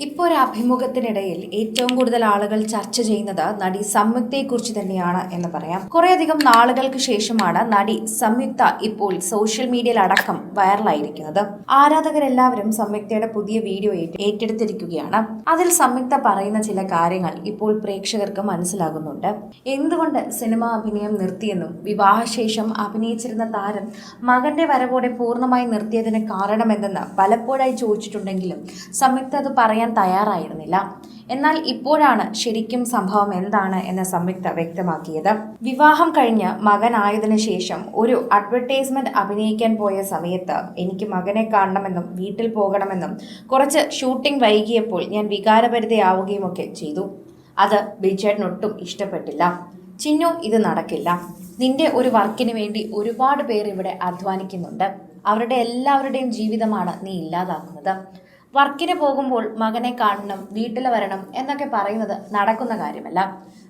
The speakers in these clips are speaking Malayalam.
ഇപ്പോൾ ഒരു അഭിമുഖത്തിനിടയിൽ ഏറ്റവും കൂടുതൽ ആളുകൾ ചർച്ച ചെയ്യുന്നത് നടി സംയുക്തയെക്കുറിച്ച് തന്നെയാണ് എന്ന് പറയാം. കുറേയധികം നാളുകൾക്ക് ശേഷമാണ് നടി സംയുക്ത ഇപ്പോൾ സോഷ്യൽ മീഡിയയിൽ അടക്കം വൈറലായിരിക്കുന്നത്. ആരാധകരെല്ലാവരും സംയുക്തയുടെ പുതിയ വീഡിയോ ഏറ്റെടുത്തിരിക്കുകയാണ്. അതിൽ സംയുക്ത പറയുന്ന ചില കാര്യങ്ങൾ ഇപ്പോൾ പ്രേക്ഷകർക്ക് മനസ്സിലാകുന്നുണ്ട്. എന്തുകൊണ്ട് സിനിമ അഭിനയം നിർത്തിയെന്നും വിവാഹശേഷം അഭിനയിച്ചിരുന്ന താരം മകന്റെ വരവോടെ പൂർണ്ണമായി നിർത്തിയതിന് കാരണമെന്തെന്ന് പലപ്പോഴായി ചോദിച്ചിട്ടുണ്ടെങ്കിലും സംയുക്ത അത് പറയാൻ തയ്യാറായിരുന്നില്ല. എന്നാൽ ഇപ്പോഴാണ് ശരിക്കും സംഭവം എന്താണ് എന്ന് സംയുക്ത വ്യക്തമാക്കിയത്. വിവാഹം കഴിഞ്ഞ് മകനായതിനു ശേഷം ഒരു അഡ്വർടൈസ്മെന്റ് അഭിനയിക്കാൻ പോയ സമയത്ത് എനിക്ക് മകനെ കാണണമെന്നും വീട്ടിൽ പോകണമെന്നും കുറച്ച് ഷൂട്ടിംഗ് വൈകിയപ്പോൾ ഞാൻ വികാരഭരിതയാവുകയും ഒക്കെ ചെയ്തു. അത് ബിജേട്ടനൊട്ടും ഇഷ്ടപ്പെട്ടില്ല. ചിന്നു, ഇത് നടക്കില്ല. നിന്റെ ഒരു വർക്കിന് വേണ്ടി ഒരുപാട് പേർ ഇവിടെ അധ്വാനിക്കുന്നുണ്ട്. അവരുടെ എല്ലാവരുടെയും ജീവിതമാണ് നീ ഇല്ലാതാക്കുന്നത്. വർക്കിന് പോകുമ്പോൾ മകനെ കാണണം, വീട്ടിൽ വരണം എന്നൊക്കെ പറയുന്നത് നടക്കുന്ന കാര്യമല്ല.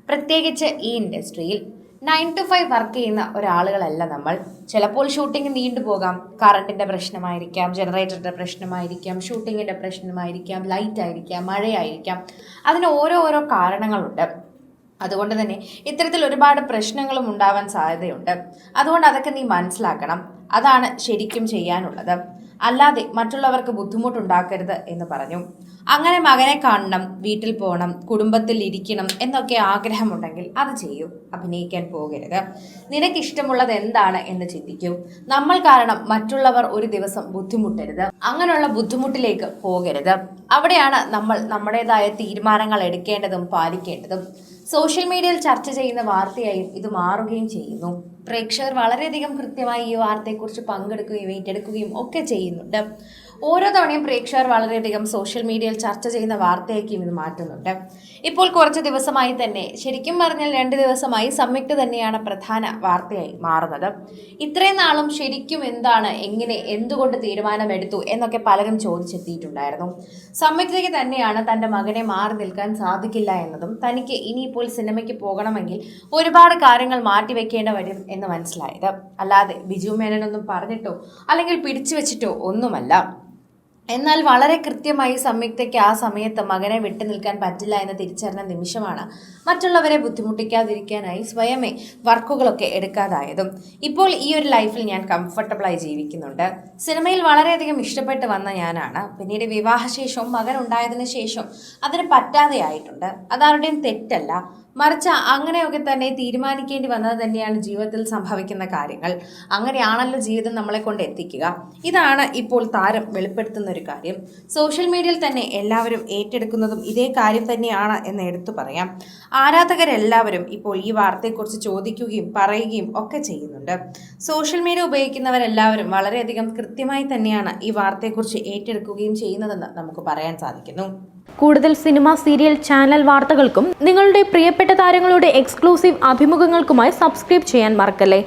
പ്രത്യേകിച്ച് ഈ ഇൻഡസ്ട്രിയിൽ 9 to 5 വർക്ക് ചെയ്യുന്ന ഒരാളുകളല്ല നമ്മൾ. ചിലപ്പോൾ ഷൂട്ടിംഗ് നീണ്ടുപോകാം. കറണ്ടിൻ്റെ പ്രശ്നമായിരിക്കാം, ജനറേറ്ററിൻ്റെ പ്രശ്നമായിരിക്കാം, ഷൂട്ടിങ്ങിൻ്റെ പ്രശ്നമായിരിക്കാം, ലൈറ്റ് ആയിരിക്കാം, മഴയായിരിക്കാം. അതിന് ഓരോ കാരണങ്ങളുണ്ട്. അതുകൊണ്ട് തന്നെ ഇത്തരത്തിൽ ഒരുപാട് പ്രശ്നങ്ങളും ഉണ്ടാവാൻ സാധ്യതയുണ്ട്. അതുകൊണ്ട് അതൊക്കെ നീ മനസ്സിലാക്കണം. അതാണ് ശരിക്കും ചെയ്യാനുള്ളത്. അല്ലാതെ മറ്റുള്ളവർക്ക് ബുദ്ധിമുട്ടുണ്ടാക്കരുത് എന്ന് പറഞ്ഞു. അങ്ങനെ മകനെ കാണണം, വീട്ടിൽ പോകണം, കുടുംബത്തിൽ ഇരിക്കണം എന്നൊക്കെ ആഗ്രഹമുണ്ടെങ്കിൽ അത് ചെയ്യൂ. അഭിനയിക്കാൻ പോകരുത്. നിനക്കിഷ്ടമുള്ളത് എന്താണ് എന്ന് ചിന്തിക്കൂ. നമ്മൾ കാരണം മറ്റുള്ളവർ ഒരു ദിവസം ബുദ്ധിമുട്ടരുത്. അങ്ങനെയുള്ള ബുദ്ധിമുട്ടിലേക്ക് പോകരുത്. അവിടെയാണ് നമ്മൾ നമ്മുടേതായ തീരുമാനങ്ങൾ എടുക്കേണ്ടതും പാലിക്കേണ്ടതും. സോഷ്യൽ മീഡിയയിൽ ചർച്ച ചെയ്യുന്ന വാർത്തയായും ഇത് മാറുകയും ചെയ്യുന്നു. പ്രേക്ഷകർ വളരെയധികം കൃത്യമായി ഈ വാർത്തയെക്കുറിച്ച് പങ്കെടുക്കുകയും ഏറ്റെടുക്കുകയും ഒക്കെ ചെയ്യുന്നുണ്ട്. ഓരോ തവണയും പ്രേക്ഷകർ വളരെയധികം സോഷ്യൽ മീഡിയയിൽ ചർച്ച ചെയ്യുന്ന വാർത്തയായിരിക്കും ഇത് മാറ്റുന്നുണ്ട്. ഇപ്പോൾ കുറച്ച് ദിവസമായി തന്നെ, ശരിക്കും പറഞ്ഞാൽ 2 ദിവസമായി സംയുക്ത തന്നെയാണ് പ്രധാന വാർത്തയായി മാറുന്നത്. ഇത്രയും നാളും ശരിക്കും എന്താണ്, എങ്ങനെ, എന്തുകൊണ്ട് തീരുമാനമെടുത്തു എന്നൊക്കെ പലരും ചോദിച്ചെത്തിയിട്ടുണ്ടായിരുന്നു. സംയുക്തയ്ക്ക് തന്നെയാണ് തൻ്റെ മകനെ മാറി നിൽക്കാൻ സാധിക്കില്ല എന്നതും തനിക്ക് ഇനിയിപ്പോൾ സിനിമയ്ക്ക് പോകണമെങ്കിൽ ഒരുപാട് കാര്യങ്ങൾ മാറ്റിവെക്കേണ്ടി വരും എന്ന് മനസ്സിലായത്. അല്ലാതെ ബിജു മേനോനൊന്നും പറഞ്ഞിട്ടോ അല്ലെങ്കിൽ പിടിച്ചു വെച്ചിട്ടോ ഒന്നുമല്ല. എന്നാൽ വളരെ കൃത്യമായി സംയുക്തയ്ക്ക് ആ സമയത്ത് മകനെ വിട്ടു നിൽക്കാൻ പറ്റില്ല എന്ന് തിരിച്ചറിഞ്ഞ നിമിഷമാണ് മറ്റുള്ളവരെ ബുദ്ധിമുട്ടിക്കാതിരിക്കാനായി സ്വയമേ വർക്കുകളൊക്കെ എടുക്കാതായതും. ഇപ്പോൾ ഈ ഒരു ലൈഫിൽ ഞാൻ കംഫർട്ടബിളായി ജീവിക്കുന്നുണ്ട്. സിനിമയിൽ വളരെയധികം ഇഷ്ടപ്പെട്ട് വന്ന ഞാനാണ്. പിന്നീട് വിവാഹശേഷവും മകൻ ഉണ്ടായതിനു ശേഷം അതിന് പറ്റാതെയായിട്ടുണ്ട്. അതാരുടെയും തെറ്റല്ല, മറിച്ച് അങ്ങനെയൊക്കെ തന്നെ തീരുമാനിക്കേണ്ടി വന്നത് തന്നെയാണ് ജീവിതത്തിൽ സംഭവിക്കുന്ന കാര്യങ്ങൾ. അങ്ങനെയാണല്ലോ ജീവിതം നമ്മളെ കൊണ്ട് എത്തിക്കുക. ഇതാണ് ഇപ്പോൾ താരം വെളിപ്പെടുത്തുന്ന ഒരു കാര്യം. സോഷ്യൽ മീഡിയയിൽ തന്നെ എല്ലാവരും ഏറ്റെടുക്കുന്നതും ഇതേ കാര്യം തന്നെയാണ് എന്ന് എടുത്തു പറയാം. ആരാധകരെല്ലാവരും ഇപ്പോൾ ഈ വാർത്തയെക്കുറിച്ച് ചോദിക്കുകയും പറയുകയും ഒക്കെ ചെയ്യുന്നുണ്ട്. സോഷ്യൽ മീഡിയ ഉപയോഗിക്കുന്നവരെല്ലാവരും വളരെയധികം കൃത്യമായി തന്നെയാണ് ഈ വാർത്തയെക്കുറിച്ച് ഏറ്റെടുക്കുകയും ചെയ്യുന്നതെന്ന് നമുക്ക് പറയാൻ സാധിക്കുന്നു. കൂടുതൽ സിനിമ, സീരിയൽ, ചാനൽ വാർത്തകൾക്കും നിങ്ങളുടെ പ്രിയപ്പെട്ട താരങ്ങളുടെ എക്സ്ക്ലൂസീവ് അഭിമുഖങ്ങൾക്കുമായി സബ്സ്ക്രൈബ് ചെയ്യാൻ മറക്കല്ലേ.